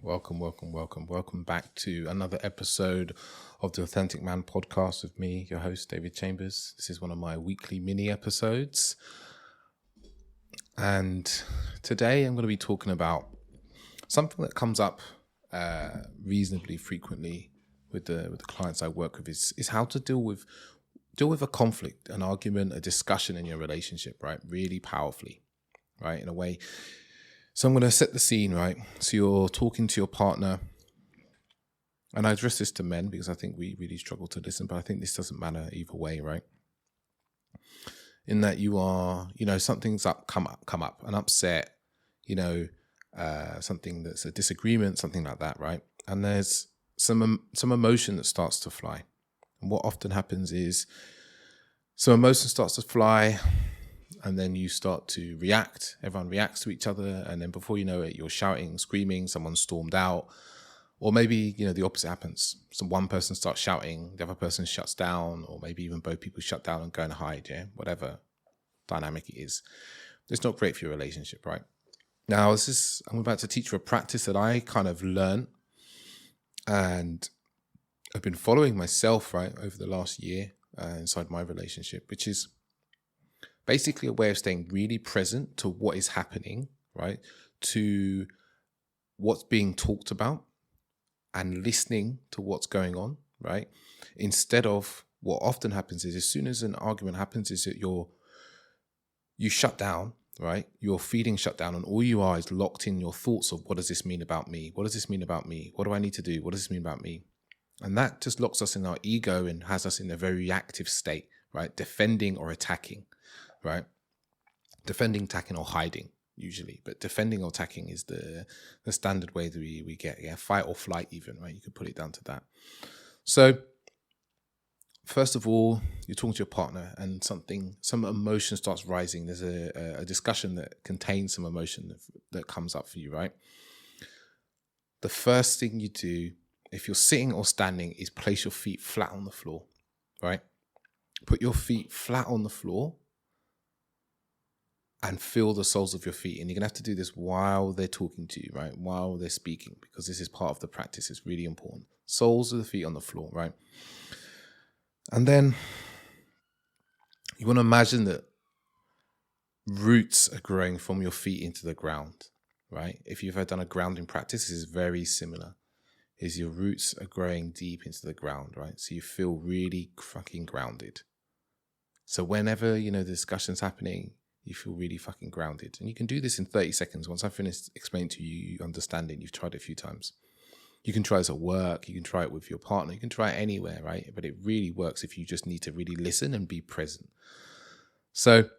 Welcome back to another episode of the Authentic Man podcast with me, your host, David Chambers. This is one of my weekly mini episodes. And today I'm going to be talking about something that comes up reasonably frequently with the clients I work with is how to deal with a conflict, an argument, a discussion in your relationship, right? Really powerfully, right? In a way. So I'm going to set the scene, right? So you're talking to your partner, and I address this to men because I think we really struggle to listen, but I think this doesn't matter either way, right? In that you are, something's come up, an upset, something that's a disagreement, something like that, right? And there's some emotion that starts to fly. And what often happens is some emotion starts to fly, and then you start to react. Everyone reacts to each other. And then before you know it, you're shouting, screaming, someone stormed out. Or maybe, the opposite happens. One person starts shouting, the other person shuts down, or maybe even both people shut down and go and hide, whatever dynamic it is. It's not great for your relationship, right? Now, I'm about to teach you a practice that I kind of learned and I've been following myself, right, over the last year inside my relationship, which is basically a way of staying really present to what is happening, right? To what's being talked about and listening to what's going on, right? Instead of what often happens is as soon as an argument happens is that you shut down, right? Your feelings shut down and all you are is locked in your thoughts of what does this mean about me? What does this mean about me? What do I need to do? What does this mean about me? And that just locks us in our ego and has us in a very reactive state, right? Defending or attacking. Right? Defending, attacking, or hiding, usually. But defending or attacking is the standard way that we get. Yeah, fight or flight even, right? You could put it down to that. So, first of all, you're talking to your partner and some emotion starts rising. There's a discussion that contains some emotion that comes up for you, right? The first thing you do, if you're sitting or standing, is place your feet flat on the floor, right? Put your feet flat on the floor and feel the soles of your feet. And you're going to have to do this while they're talking to you, right? While they're speaking, because this is part of the practice. It's really important. Soles of the feet on the floor, right? And then you want to imagine that roots are growing from your feet into the ground, right? If you've ever done a grounding practice, this is very similar. Is your roots are growing deep into the ground, right? So you feel really fucking grounded. So whenever, the discussion's happening, you feel really fucking grounded. And you can do this in 30 seconds. Once I finish explaining to you, you understand it, you've tried it a few times. You can try this at work. You can try it with your partner. You can try it anywhere, right? But it really works if you just need to really listen and be present. So,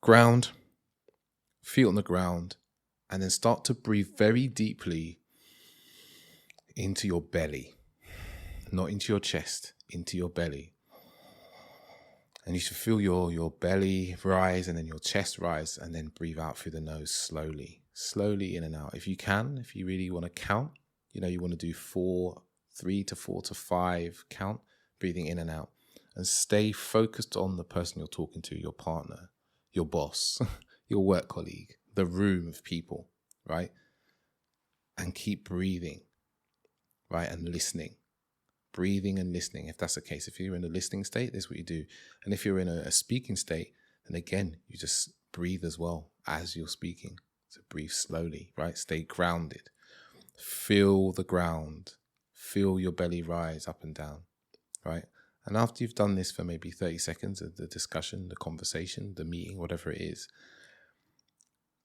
ground, feet on the ground, and then start to breathe very deeply into your belly. Not into your chest, into your belly. And you should feel your belly rise and then your chest rise and then breathe out through the nose slowly in and out. If you really want to count, you want to do 3 to 4 to 5 count, breathing in and out. And stay focused on the person you're talking to, your partner, your boss, your work colleague, the room of people, right? And keep breathing, right? And listening. Breathing and listening, if that's the case. If you're in a listening state, this is what you do. And if you're in a speaking state, then again, you just breathe as well as you're speaking. So breathe slowly, right? Stay grounded. Feel the ground. Feel your belly rise up and down, right? And after you've done this for maybe 30 seconds of the discussion, the conversation, the meeting, whatever it is,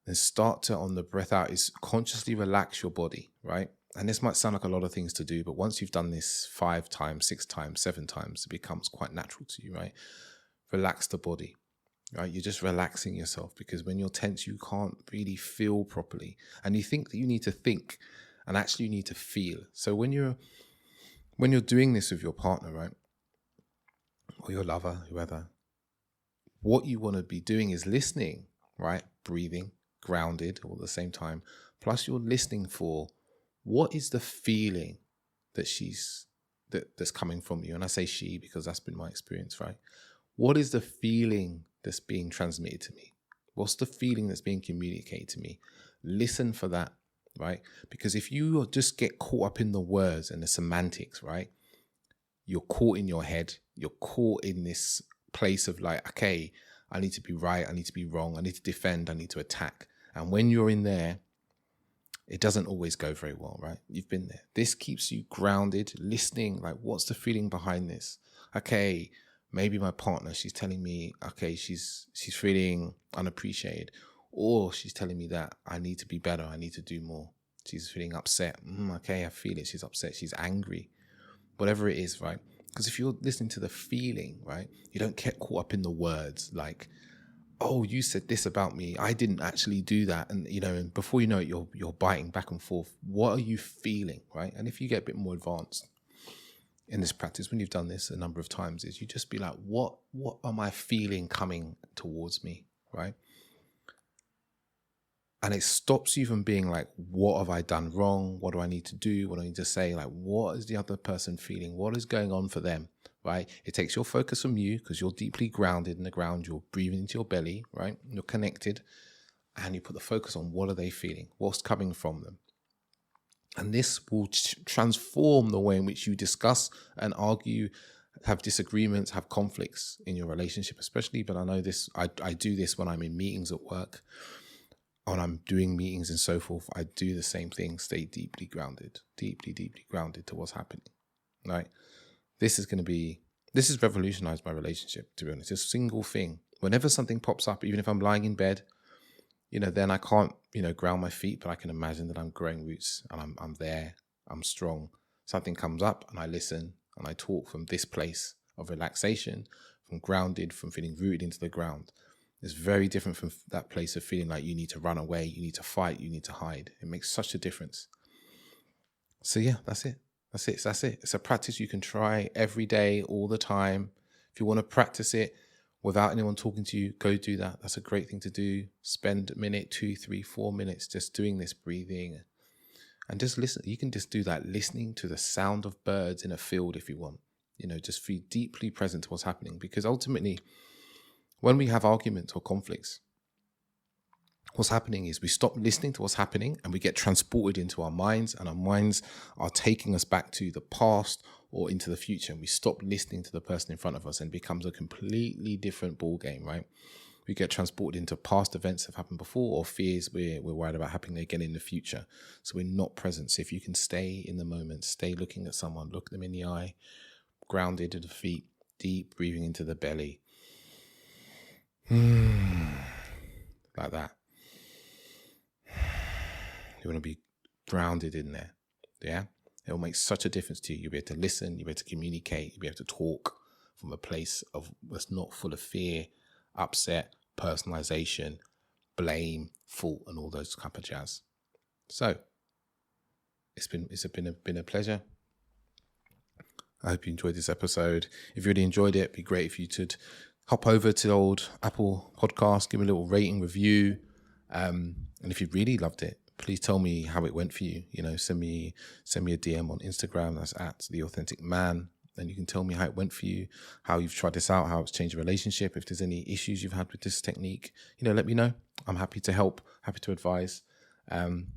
then start to, on the breath out, is consciously relax your body, right? And this might sound like a lot of things to do, but once you've done this 5 times, 6 times, 7 times, it becomes quite natural to you, right? Relax the body, right? You're just relaxing yourself because when you're tense, you can't really feel properly. And you think that you need to think and actually you need to feel. So when you're doing this with your partner, right? Or your lover, whoever, what you want to be doing is listening, right? Breathing, grounded all at the same time. Plus you're listening for what is the feeling that's coming from you? And I say she because that's been my experience, right? What is the feeling that's being transmitted to me? What's the feeling that's being communicated to me? Listen for that, right? Because if you just get caught up in the words and the semantics, right, you're caught in your head. You're caught in this place of like, okay, I need to be right. I need to be wrong. I need to defend. I need to attack. And when you're in there, it doesn't always go very well, right? You've been there. This keeps you grounded, listening, like, what's the feeling behind this? Okay, maybe my partner, she's telling me, okay, she's feeling unappreciated, or she's telling me that I need to be better, I need to do more. She's feeling upset. Okay, I feel it. She's upset. She's angry. Whatever it is, right? Because if you're listening to the feeling, right, you don't get caught up in the words like, oh, you said this about me, I didn't actually do that. And, and before you know it, you're biting back and forth. What are you feeling, right? And if you get a bit more advanced in this practice, when you've done this a number of times, is you just be like, what am I feeling coming towards me, right? And it stops you from being like, what have I done wrong? What do I need to do? What do I need to say? Like, what is the other person feeling? What is going on for them, right? It takes your focus from you because you're deeply grounded in the ground. You're breathing into your belly, right? You're connected. And you put the focus on what are they feeling? What's coming from them? And this will transform the way in which you discuss and argue, have disagreements, have conflicts in your relationship especially. But I know this, I do this when I'm in meetings at work. When I'm doing meetings and so forth, I do the same thing, stay deeply grounded to what's happening, right? This has revolutionized my relationship, to be honest. It's a single thing. Whenever something pops up, even if I'm lying in bed, then I can't, ground my feet, but I can imagine that I'm growing roots and I'm there, I'm strong. Something comes up and I listen and I talk from this place of relaxation, from grounded, from feeling rooted into the ground. It's very different from that place of feeling like you need to run away, you need to fight, you need to hide. It makes such a difference. So yeah, that's it. It's a practice you can try every day, all the time. If you want to practice it without anyone talking to you, go do that. That's a great thing to do. Spend a minute, 2, 3, 4 minutes just doing this breathing and just listen. You can just do that, listening to the sound of birds in a field if you want. Just be deeply present to what's happening, because ultimately, when we have arguments or conflicts, what's happening is we stop listening to what's happening and we get transported into our minds, and our minds are taking us back to the past or into the future, and we stop listening to the person in front of us and it becomes a completely different ball game, right? We get transported into past events that have happened before or fears we're worried about happening again in the future. So we're not present. So if you can stay in the moment, stay looking at someone, look them in the eye, grounded to the feet, deep breathing into the belly, like that. You want to be grounded in there. Yeah. It will make such a difference to you. You'll be able to listen, you'll be able to communicate, you'll be able to talk from a place of that's not full of fear, upset, personalization, blame, fault, and all those type of jazz. So it's been a pleasure. I hope you enjoyed this episode. If you really enjoyed it, it'd be great if you could hop over to the old Apple podcast, give me a little rating review. And if you really loved it, please tell me how it went for you. Send me a DM on Instagram. That's @theauthenticman. And you can tell me how it went for you, how you've tried this out, how it's changed your relationship. If there's any issues you've had with this technique, let me know. I'm happy to help, happy to advise. And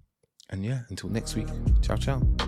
yeah, until next week, ciao, ciao.